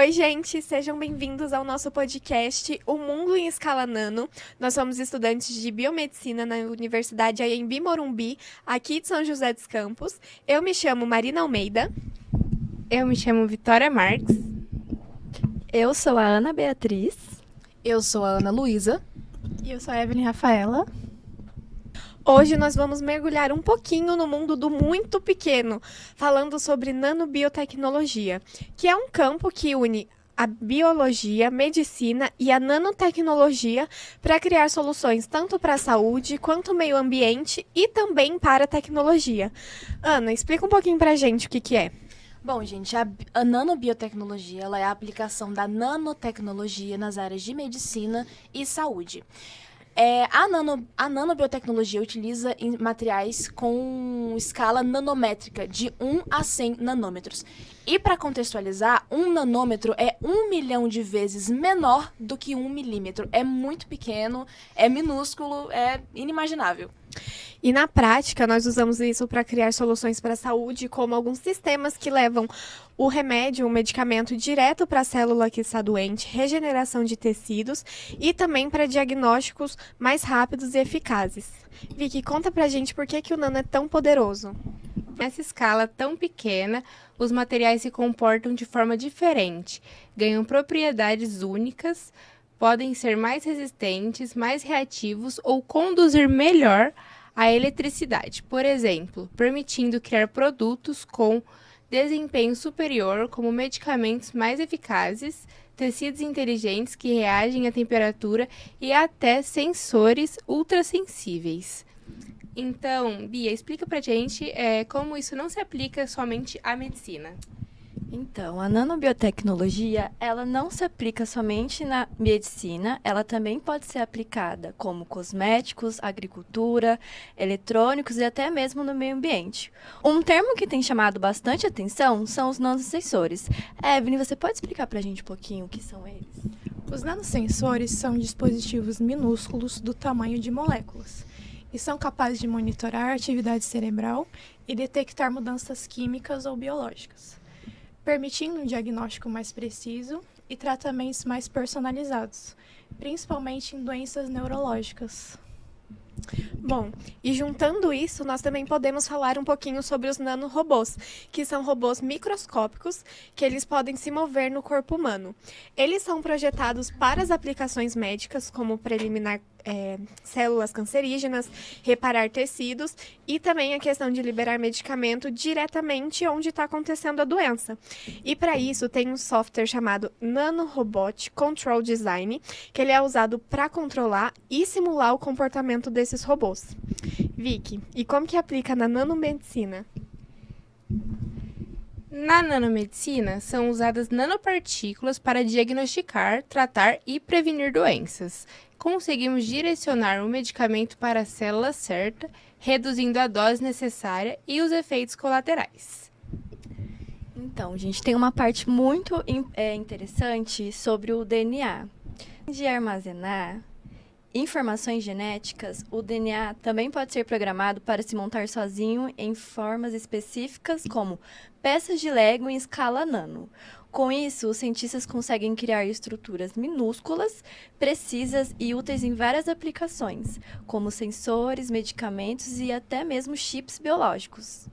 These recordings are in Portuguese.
Oi, gente, sejam bem-vindos ao nosso podcast O Mundo em Escala Nano. Nós somos estudantes de biomedicina na Universidade Anhembi Morumbi, aqui de São José dos Campos. Eu me chamo Marina Almeida. Eu me chamo Vitória Marques. Eu sou a Ana Beatriz. Eu sou a Ana Luísa. E eu sou a Evelyn Rafaela. Hoje nós vamos mergulhar um pouquinho no mundo do muito pequeno, falando sobre nanobiotecnologia, que é um campo que une a biologia, medicina e a nanotecnologia para criar soluções tanto para a saúde quanto meio ambiente e também para a tecnologia. Ana, explica um pouquinho para a gente o que é. Bom, gente, a nanobiotecnologia ela é a aplicação da nanotecnologia nas áreas de medicina e saúde. A nanobiotecnologia utiliza materiais com escala nanométrica, de 1 a 100 nanômetros. E para contextualizar, 1 nanômetro é 1 milhão de vezes menor do que 1 milímetro. É muito pequeno, é minúsculo, é inimaginável. E na prática, nós usamos isso para criar soluções para a saúde, como alguns sistemas que levam o remédio, o medicamento direto para a célula que está doente, regeneração de tecidos e também para diagnósticos mais rápidos e eficazes. Vicky, conta pra gente por que o nano é tão poderoso. Nessa escala tão pequena, os materiais se comportam de forma diferente, ganham propriedades únicas, podem ser mais resistentes, mais reativos ou conduzir melhor a eletricidade, por exemplo, permitindo criar produtos com desempenho superior, como medicamentos mais eficazes, tecidos inteligentes que reagem à temperatura e até sensores ultrassensíveis. Então, Bia, explica pra gente como isso não se aplica somente à medicina. Então, a nanobiotecnologia, ela não se aplica somente na medicina, ela também pode ser aplicada como cosméticos, agricultura, eletrônicos e até mesmo no meio ambiente. Um termo que tem chamado bastante atenção são os nanosensores. Evelyn, você pode explicar pra gente um pouquinho o que são eles? Os nanosensores são dispositivos minúsculos do tamanho de moléculas e são capazes de monitorar a atividade cerebral e detectar mudanças químicas ou biológicas, permitindo um diagnóstico mais preciso e tratamentos mais personalizados, principalmente em doenças neurológicas. Bom, e juntando isso, nós também podemos falar um pouquinho sobre os nanorobôs, que são robôs microscópicos que eles podem se mover no corpo humano. Eles são projetados para as aplicações médicas, como preliminar células cancerígenas, reparar tecidos e também a questão de liberar medicamento diretamente onde está acontecendo a doença. E para isso tem um software chamado Nanorobot Control Design, que ele é usado para controlar e simular o comportamento desses robôs. Vicky, e como que aplica na nanomedicina? Na nanomedicina, são usadas nanopartículas para diagnosticar, tratar e prevenir doenças. Conseguimos direcionar o medicamento para a célula certa, reduzindo a dose necessária e os efeitos colaterais. Então, gente, tem uma parte muito interessante sobre o DNA. De armazenar informações genéticas, o DNA também pode ser programado para se montar sozinho em formas específicas, como peças de Lego em escala nano. Com isso, os cientistas conseguem criar estruturas minúsculas, precisas e úteis em várias aplicações, como sensores, medicamentos e até mesmo chips biológicos.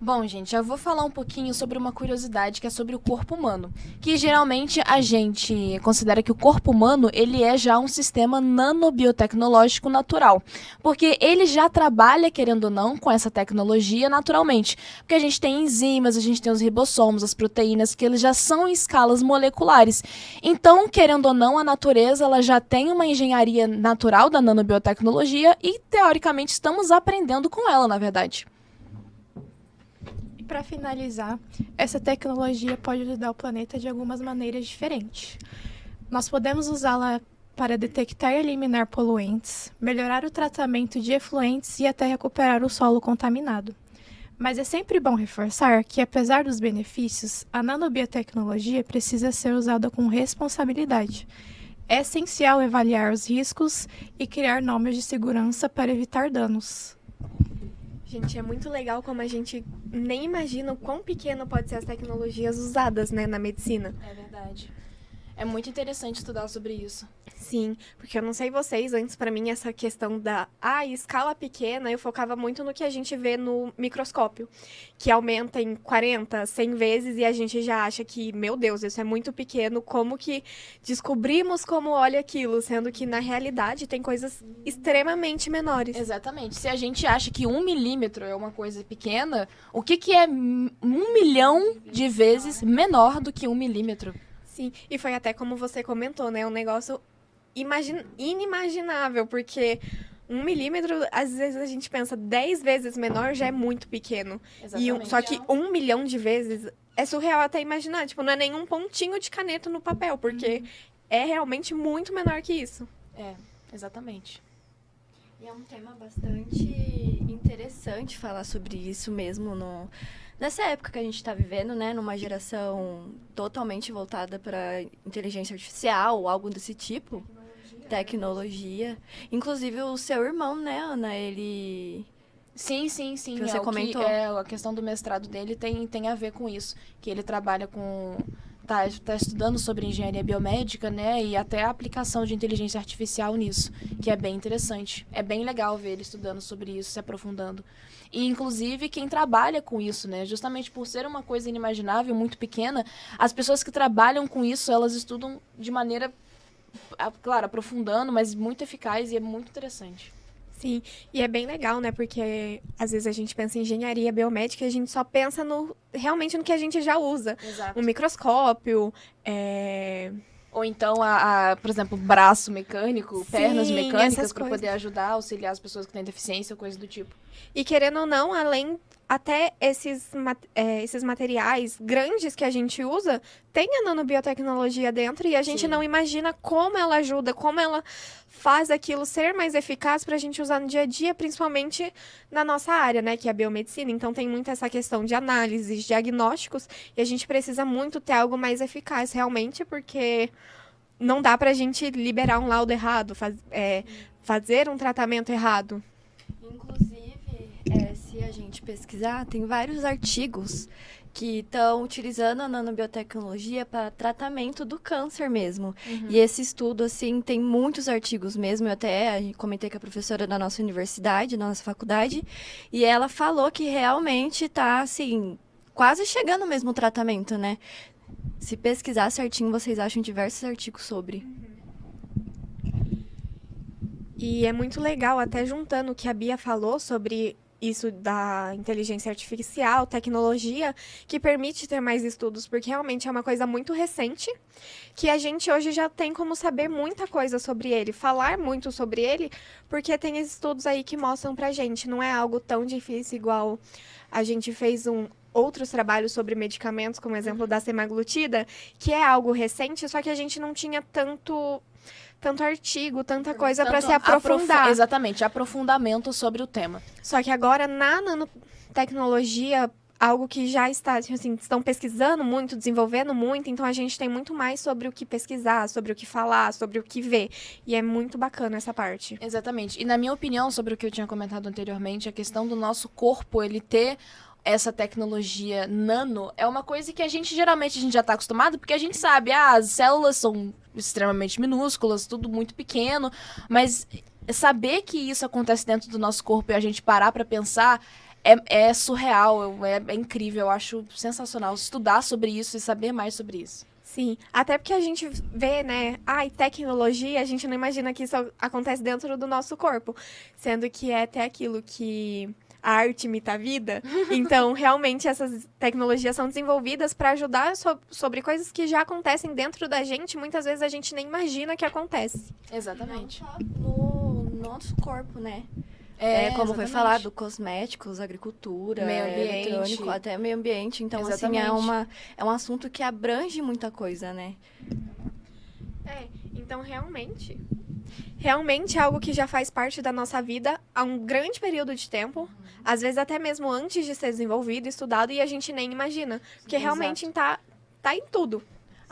Bom, gente, eu vou falar um pouquinho sobre uma curiosidade que é sobre o corpo humano, que geralmente a gente considera que o corpo humano ele é já um sistema nanobiotecnológico natural, porque ele já trabalha, querendo ou não, com essa tecnologia naturalmente, porque a gente tem enzimas, a gente tem os ribossomos, as proteínas, que eles já são em escalas moleculares. Então, querendo ou não, a natureza ela já tem uma engenharia natural da nanobiotecnologia e, teoricamente, estamos aprendendo com ela, na verdade. Para finalizar, essa tecnologia pode ajudar o planeta de algumas maneiras diferentes. Nós podemos usá-la para detectar e eliminar poluentes, melhorar o tratamento de efluentes e até recuperar o solo contaminado. Mas é sempre bom reforçar que, apesar dos benefícios, a nanobiotecnologia precisa ser usada com responsabilidade. É essencial avaliar os riscos e criar normas de segurança para evitar danos. Gente, é muito legal como a gente nem imagina o quão pequeno pode ser as tecnologias usadas, né, na medicina. É verdade. É muito interessante estudar sobre isso. Sim, porque eu não sei vocês, antes pra mim essa questão da escala pequena, eu focava muito no que a gente vê no microscópio, que aumenta em 40, 100 vezes e a gente já acha que, meu Deus, isso é muito pequeno, como que descobrimos como olha aquilo, sendo que na realidade tem coisas extremamente menores. Exatamente. Se a gente acha que 1 milímetro é uma coisa pequena, o que é 1 milhão de vezes menor do que 1 milímetro? Sim, e foi até como você comentou, né, um negócio inimaginável, porque 1 milímetro, às vezes a gente pensa 10 vezes menor já é muito pequeno. Exatamente. Só que 1 milhão de vezes é surreal até imaginar. Tipo, não é nenhum pontinho de caneta no papel, porque é realmente muito menor que isso. É, exatamente. E é um tema bastante interessante falar sobre isso mesmo nessa época que a gente está vivendo, né? Numa geração totalmente voltada para inteligência artificial ou algo desse tipo. Tecnologia. Inclusive o seu irmão, né, Ana? Ele... Sim. Que você comentou. A questão do mestrado dele tem a ver com isso. Que ele trabalha com... Tá estudando sobre engenharia biomédica, né? E até a aplicação de inteligência artificial nisso, que é bem interessante. É bem legal ver ele estudando sobre isso, se aprofundando. E, inclusive, quem trabalha com isso, né? Justamente por ser uma coisa inimaginável, muito pequena, as pessoas que trabalham com isso, elas estudam de maneira, claro, aprofundando, mas muito eficaz e é muito interessante. Sim, e é bem legal, né? Porque às vezes a gente pensa em engenharia biomédica e a gente só pensa realmente no que a gente já usa. Exato. Um microscópio, Ou então, por exemplo, braço mecânico, pernas Sim, mecânicas essas para coisas. poder ajudar, auxiliar as pessoas que têm deficiência ou coisa do tipo. E querendo ou não, além até esses materiais grandes que a gente usa, tem a nanobiotecnologia dentro e a gente Sim. não imagina como ela ajuda, como ela faz aquilo ser mais eficaz para a gente usar no dia a dia, principalmente na nossa área, né, que é a biomedicina. Então tem muito essa questão de análises, diagnósticos, e a gente precisa muito ter algo mais eficaz realmente, porque não dá para a gente liberar um laudo errado, fazer um tratamento errado. Inclusive, se a gente pesquisar, tem vários artigos que estão utilizando a nanobiotecnologia para tratamento do câncer mesmo. E esse estudo, assim, tem muitos artigos mesmo. Eu até comentei com a professora da nossa universidade, da nossa faculdade, e ela falou que realmente está, assim, quase chegando mesmo o tratamento, né? Se pesquisar certinho, vocês acham diversos artigos sobre. E é muito legal, até juntando o que a Bia falou sobre isso da inteligência artificial, tecnologia, que permite ter mais estudos, porque realmente é uma coisa muito recente, que a gente hoje já tem como saber muita coisa sobre ele, falar muito sobre ele, porque tem estudos aí que mostram pra gente, não é algo tão difícil igual a gente fez outros trabalhos sobre medicamentos, como o exemplo da semaglutida, que é algo recente, só que a gente não tinha tanto artigo, tanta coisa para se aprofundar. Exatamente, aprofundamento sobre o tema. Só que agora, na nanotecnologia, algo que já está, assim, estão pesquisando muito, desenvolvendo muito, então a gente tem muito mais sobre o que pesquisar, sobre o que falar, sobre o que ver. E é muito bacana essa parte. Exatamente. E na minha opinião, sobre o que eu tinha comentado anteriormente, a questão do nosso corpo, ele ter essa tecnologia nano, é uma coisa que a gente já está acostumado, porque a gente sabe, as células são extremamente minúsculas, tudo muito pequeno, mas saber que isso acontece dentro do nosso corpo e a gente parar para pensar é surreal, é incrível, eu acho sensacional estudar sobre isso e saber mais sobre isso. Sim, até porque a gente vê, né, tecnologia, a gente não imagina que isso acontece dentro do nosso corpo, sendo que é até aquilo que a arte imita a vida. Então, realmente, essas tecnologias são desenvolvidas para ajudar sobre coisas que já acontecem dentro da gente, muitas vezes a gente nem imagina que acontece. Exatamente. Não só no nosso corpo, né? Como exatamente. foi falado, cosméticos, agricultura, Meio ambiente. eletrônico, até meio ambiente. Então, Exatamente. assim, é um assunto que abrange muita coisa, né? Então realmente é algo que já faz parte da nossa vida há um grande período de tempo, às vezes até mesmo antes de ser desenvolvido, estudado, e a gente nem imagina, porque Exato. realmente tá em tudo.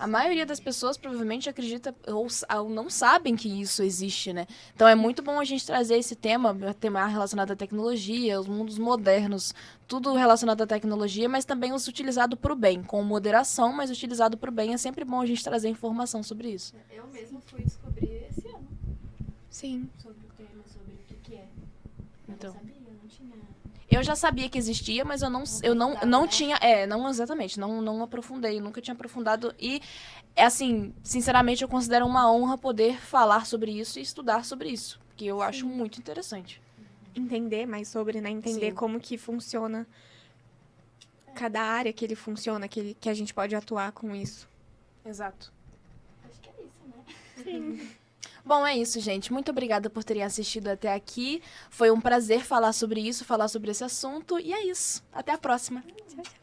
A maioria das pessoas provavelmente acredita ou não sabem que isso existe, né? Então é muito bom a gente trazer esse tema relacionado à tecnologia, os mundos modernos, tudo relacionado à tecnologia, mas também os utilizado para o bem, com moderação, mas utilizado para o bem. É sempre bom a gente trazer informação sobre isso. Eu mesmo fui descobrir esse ano Sim. sobre o tema, sobre o que é. Eu Então. não sabia, eu não tinha... Eu já sabia que existia, mas eu não tinha... não exatamente, não aprofundei, nunca tinha aprofundado. E, assim, sinceramente, eu considero uma honra poder falar sobre isso e estudar sobre isso, porque eu acho muito interessante. Entender mais sobre, né? Entender Sim. como que funciona cada área que ele funciona, que a gente pode atuar com isso. Exato. Acho que é isso, né? Sim. Bom, é isso, gente. Muito obrigada por terem assistido até aqui. Foi um prazer falar sobre isso, falar sobre esse assunto. E é isso. Até a próxima. Tchau, tchau.